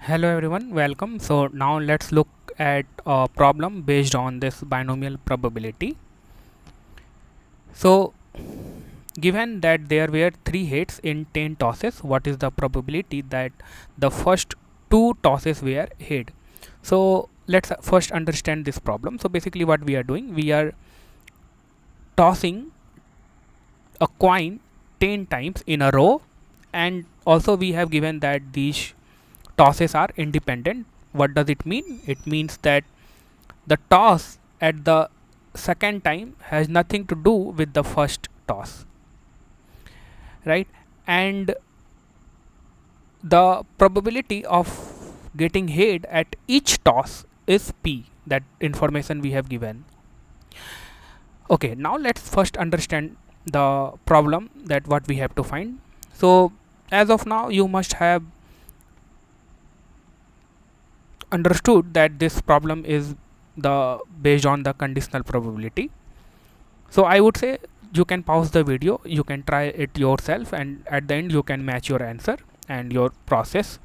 Hello everyone, welcome. So now let's look at a problem based on this binomial probability. So given that there were 3 hits in 10 tosses, what is the probability that the first 2 tosses were hit? So let's first understand this problem. So basically what we are doing, we are tossing a coin 10 times in a row, and also we have given that these tosses are independent. What does it mean? It means that the toss at the second time has nothing to do with the first toss, right? And the probability of getting hit at each toss is p, that information we have given. Okay, now let's first understand the problem, that what we have to find. So as of now you must have understood that this problem is the based on the conditional probability. So I would say you can pause the video, you can try it yourself, and at the end you can match your answer and your process.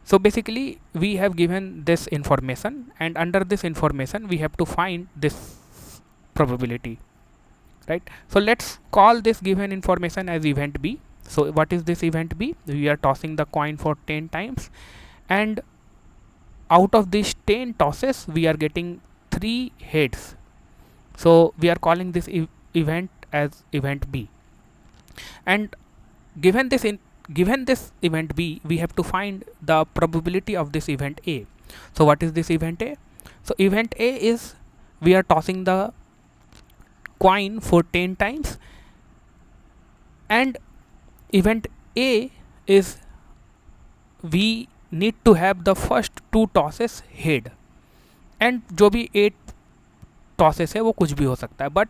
So basically we have given this information, and under this information we have to find this probability, right? So let's call this given information as event B. So what is this event B? We are tossing the coin for 10 times, and out of these 10 tosses we are getting 3 hits. So we are calling this event as event B, and given this event B, we have to find the probability of this event A. So what is this event A? So event A is, we are tossing the coin for 10 times, and event A is, we need to have the first 2 tosses hit, and जो भी 8 tosses है वो कुछ भी हो सकता है, but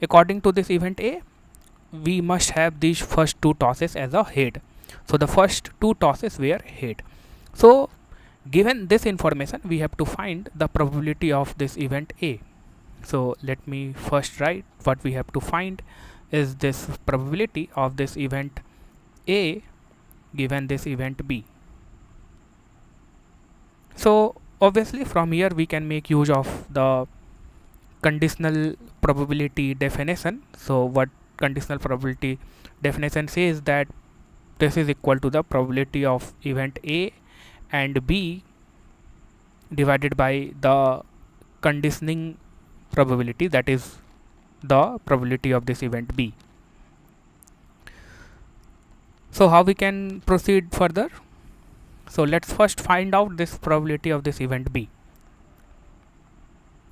according to this event A we must have these first 2 tosses as a head. So the first 2 tosses were head. So given this information we have to find the probability of this event A. So let me first write what we have to find is this probability of this event A given this event B. So obviously from here we can make use of the conditional probability definition. So what conditional probability definition says, that this is equal to the probability of event A and B divided by the conditioning probability, that is the probability of this event B. So how we can proceed further? So let's first find out this probability of this event B.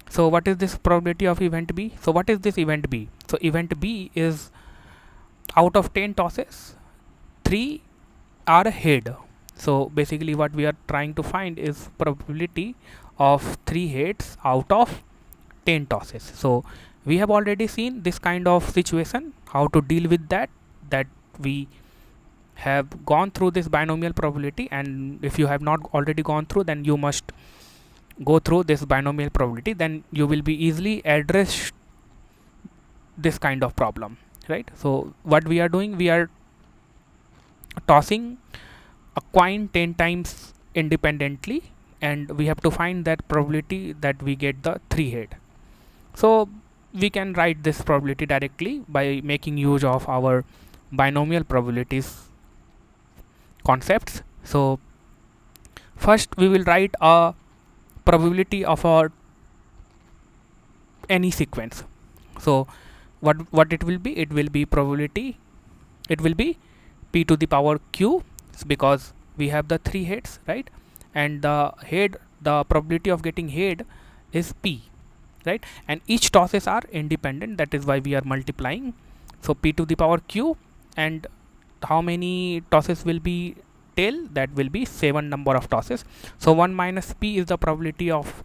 So what is this probability of event B? So what is this event B? So event B is, out of 10 tosses 3 are head. So basically what we are trying to find is probability of 3 heads out of 10 tosses. So we have already seen this kind of situation, how to deal with that we have gone through this binomial probability, and if you have not already gone through, then you must go through this binomial probability, then you will be easily address this kind of problem, right? So what we are doing, we are tossing a coin 10 times independently, and we have to find that probability that we get the 3 head. So we can write this probability directly by making use of our binomial probabilities concepts. So first we will write a probability of any sequence. So what it will be? It will be probability, it will be p to the power q, because we have the 3 heads, right? And the head, the probability of getting head is p, right? And each tosses are independent, that is why we are multiplying. So p to the power q, and how many tosses will be tail? That will be 7 number of tosses. So 1 minus p is the probability of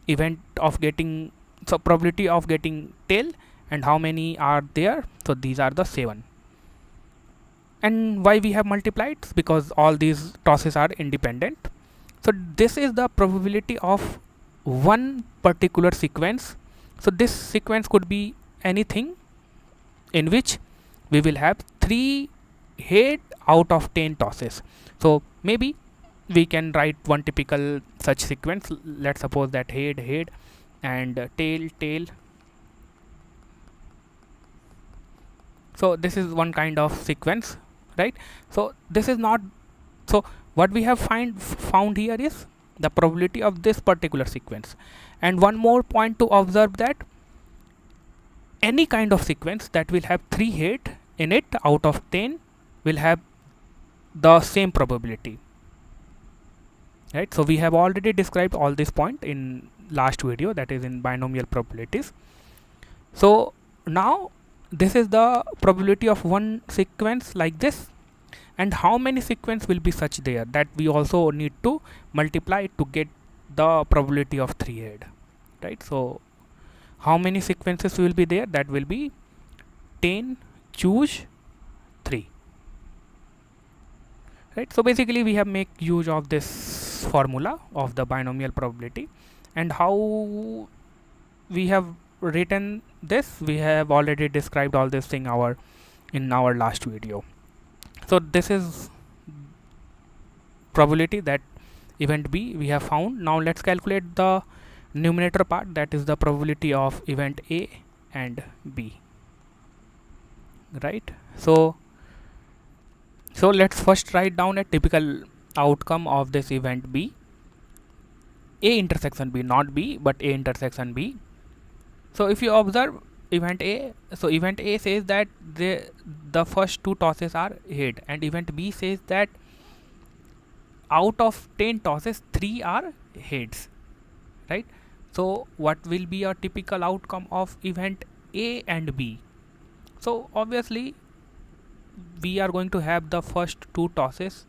event of getting, so probability of getting tail, and how many are there? So these are the 7. And why we have multiplied? Because all these tosses are independent. So this is the probability of one particular sequence. So this sequence could be anything in which we will have 3 head out of 10 tosses. So maybe we can write one typical such sequence. Let's suppose that head and tail. So this is one kind of sequence, right? So this is not, so what we have found here is the probability of this particular sequence. And one more point to observe, that any kind of sequence that will have 3 head in it out of 10 will have the same probability, right? So we have already described all this point in last video, that is in binomial probabilities. So now this is the probability of one sequence like this, and how many sequence will be such there, that we also need to multiply to get the probability of 3 head, right? So how many sequences will be there, that will be 10 choose 3, right? So basically we have make use of this formula of the binomial probability. And how we have written this, we have already described all this thing in our last video. So this is probability that event B we have found. Now let's calculate the numerator part, that is the probability of event A and B, right? So let's first write down a typical outcome of this event B. A intersection B, not B, but A intersection B. So if you observe event A, so event A says that the first 2 tosses are head, and event B says that out of 10 tosses 3 are heads, right? So what will be a typical outcome of event A and B? So obviously we are going to have the first 2 tosses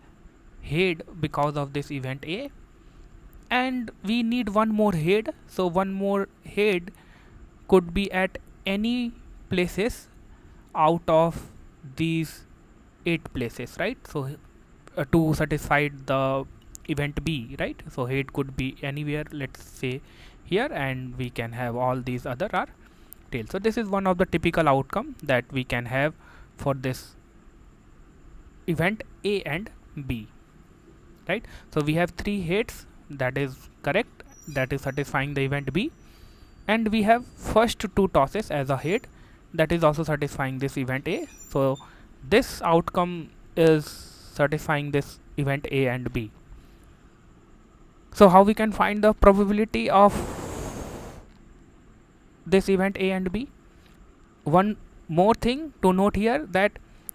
head because of this event A, and we need one more head. So one more head could be at any places out of these 8 places, right? So to satisfy the event B, right? So head could be anywhere, let's say here, and we can have all these other are tail. So this is one of the typical outcome that we can have for this event A and B, right? So we have 3 heads, that is correct, that is satisfying the event B, and we have first 2 tosses as a head, that is also satisfying this event A. So this outcome is satisfying this event A and B. So how we can find the probability of this event A and B? One more thing to note here, that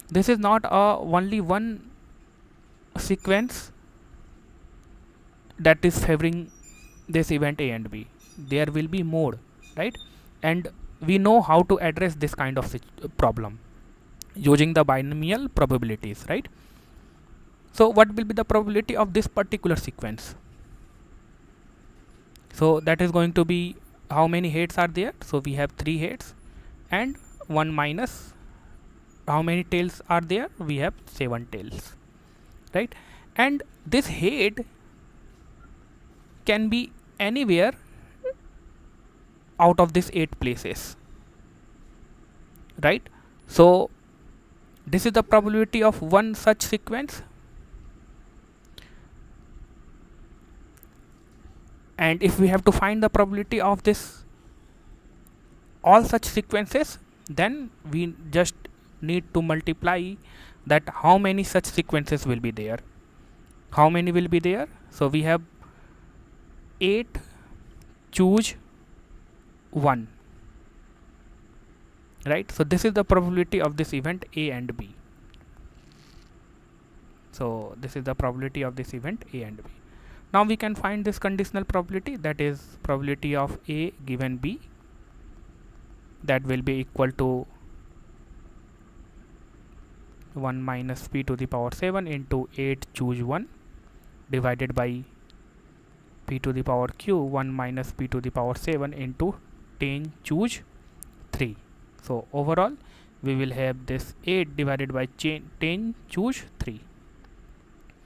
this is not only one sequence that is favoring this event A and B. There will be more, right? And we know how to address this kind of problem using the binomial probabilities, right? So what will be the probability of this particular sequence? So that is going to be, how many heads are there? So we have 3 heads, and 1 minus how many tails are there? We have 7 tails, right? And this head can be anywhere out of these 8 places, right? So this is the probability of one such sequence, and if we have to find the probability of this all such sequences, then we just need to multiply that how many such sequences will be there. How many will be there? So we have 8 choose 1, right? So this is the probability of this event A and B. So this is the probability of this event A and B. Now we can find this conditional probability, that is probability of A given B, that will be equal to 1 minus p to the power 7 into 8 choose 1 divided by p to the power q 1 minus p to the power 7 into 10 choose 3. So overall we will have this 8 divided by 10 choose 3.